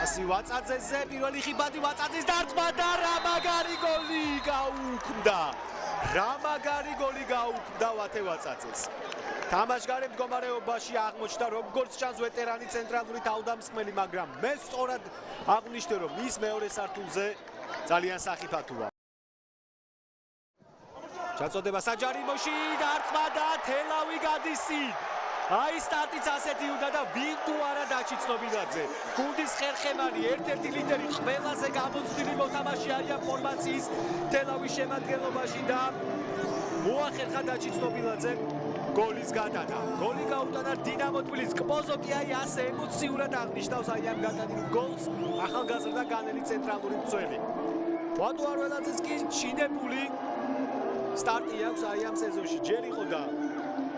პასი ვაწაძეზე, პირველი ხიბადი ვაწაძის დარტყმა და რა მაგარი გოლი გაუქმდა. რა მაგარი გოლი გაუქმდა ვათე ვაწაძეს. თამაშგარე მდგომარეობაში აღმოჩნდა როგორც ჩანს ვეტერანი ცენტრალური თავდამსხმელი, მაგრამ მე სწორად აღვნიშნე რომ ის მეორე სართულზე ძალიან სახიფათოა. ჩაწოდება საჯარიმოში დარტყმა და თელავი გადის წინ. აი სტარტიც ასეთი უნდა და ვინ თუ არა დაჩი ცნობილაძე. გუნდის ხერხემანი, ერთ-ერთი ლიდერი, ყველაზე გამოცდილი მოთამაშე არიან ფორმაციის თელავის შემადგენლობაში და მოახერხა დაჩი ცნობილაძემ გოლის გატანა. გოლი გაუტანა დინამო თბილისს. კბოზო კი აი ასე ემოციურად აღნიშნავს აი ამ გატანილ გოლს ახალგაზრდა განელი ცენტრალური მცველი. ვატო არველაძეს კი ჩინებული სტარტი აქვს აი ამ სეზონში. ჯერ იყო და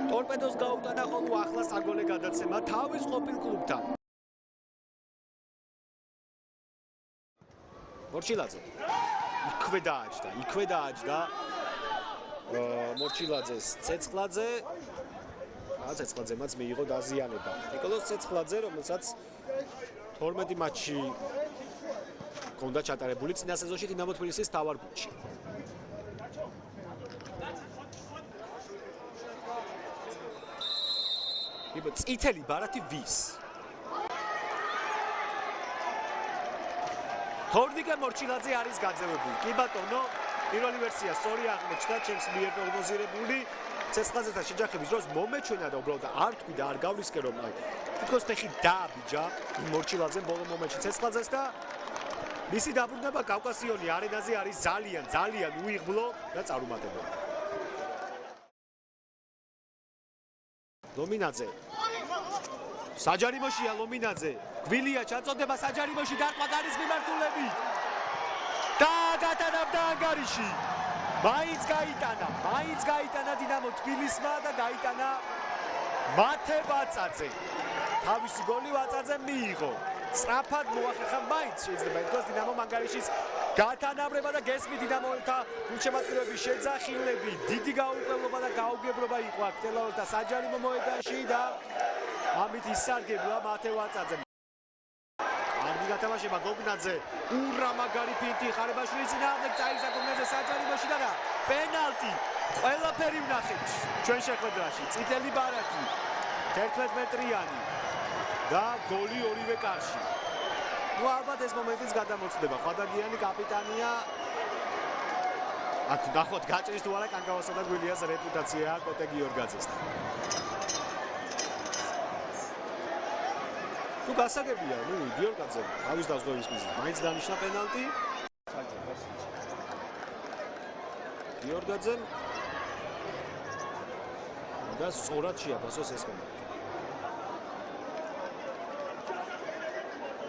ტორპედოს გაუტანა, ხოლო ახლა საგოლე გადაცემა თავის ყოფილ კლუბთან. მორჩილაძე იქვე დააჯდა მორჩილაძეს ცეცხლაძე. ცეცხლაძემაც მიიღო დაზიანება. ნიკოლოზ ცეცხლაძე, რომელსაც 12 მატჩი ჰქონდა ჩატარებული წინა სეზონში დინამო თბილისის თავარ გუნდში. წითელი ბარათი ვის? თორნიკე მორჩილაძე არის გაძევებული. კი ბატონო, პირველი ვერსია სწორი აღმოჩნდა ჩემს მიერ პროგნოზირებული. ცეცხლაძესთან შეჯახების დროს მომეჩვენა და უბრალოდ არ თქვი და არ გავლისკე რომ აი თითქოს ფეხი დააბიჯა მორჩილაძემ ბოლო მომენტში ცეცხლაძეს და მისი დაბრუნება კავკასიონი არენაზე არის ძალიან უიღბლო და წარუმატებელი. ლომინაძე საჯარიმოშია ლომინაძე, გვილია ჩაწოდება საჯარიმოში დარტყმა გარის მიმართულებით და გატანავდა ანგარიში. მაინც გაიტანა დინამო თბილისმა და გაიტანა მათე ვაწაძე. თავისი გოლი ვაწაძემ მიიღო. სწრაფად მოახერხა მაინც შეიძლება ითქვას დინამო ანგარიშის გათანაბრება და გესმი დინამოელთა გულშემატკივრების შეძახილები. დიდი გაურკვევლობა და გაუგებრობა იყო აქ თელაველთა საჯარიმო მოედანში და ამით ისარგებლა მათე ვაწაძემ. კარგი გათამაშება გოგნაძე, ურა მაგარი ფინტი ხარებაშვილის წინააღმდეგ წაიგზა გოგნაძე საჯარიმოში და რა პენალტი. ყველაფერი ვნახეთ ჩვენ შეხვედრაში. წითელი ბარათი 11 მეტრიანი და გოლი ორივე კარში. ნუ ალბათ ეს მომენტიც გადამოწდება. ხვადაგიანი კაპიტანია. აქ ნახოთ გაჭრის თუ არა კანკავასა და გვილიას რეპუტაცია კოტე გიორგაძესთან. თუ გასაგებია, ნუ გიორგაძე თავის დაზღვევის მიზნით მაინც დანიშნა პენალტი. გიორგაძემ და სწორად შეაფასოს ეს პენალტი.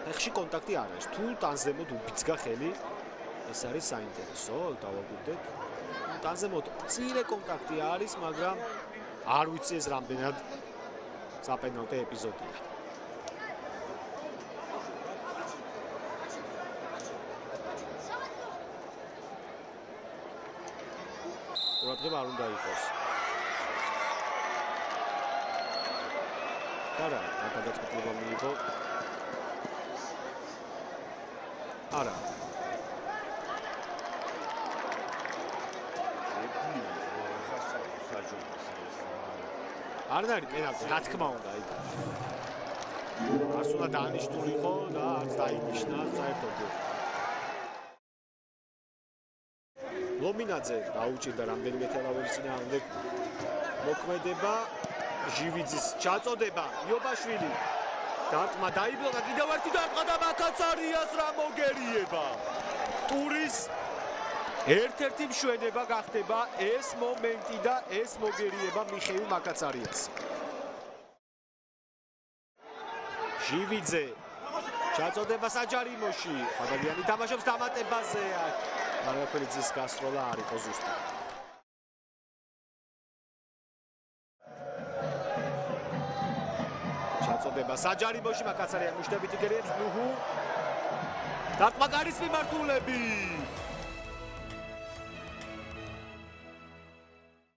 ფეხში კონტაქტი არ არის. თუ ტანზემოდ უბიძგა ხელი, ეს არის საინტერესო, დავაგვირდეთ. ტანზემოდ მცირე კონტაქტი არის, მაგრამ არ ვიცი ეს რამდენად საპენალტო ეპიზოდია. ყურადღება არ უნდა იყოს. არა, გადაწყვეტილება მიიღო. არა. არ არის პენალტი, რა თქმა უნდა, იქ. არც უნდა დაანიშნულიყო და არც დაინიშნა საერთოდ. ლომინაძე დაუჭირდა რამდენიმე თელაველის წინააღმდეგ მოქმედება. ჟივიძის ჩაწოდება, იობაშვილი დარტყმა დაიბლოკა, კიდევ ერთი დარტყმა და მაკაცარიას რა მოგერიება. ტურის ერთ-ერთი მშვენება გახდება ეს მომენტი და ეს მოგერიება მიხეილ მაკაცარიას. ჟივიძე ჩაწოდება საჯარიმოში. ხვადაგიანი თამაშობს დამატებაზე. მარგაფელიძის გასროლა არ იყო ზუსტი. ჩაწოდება საჯარიმოში, მაკაცარია მუშტებით იგერიებს ნუჰუ. დარტყმა გარის მიმართულებით.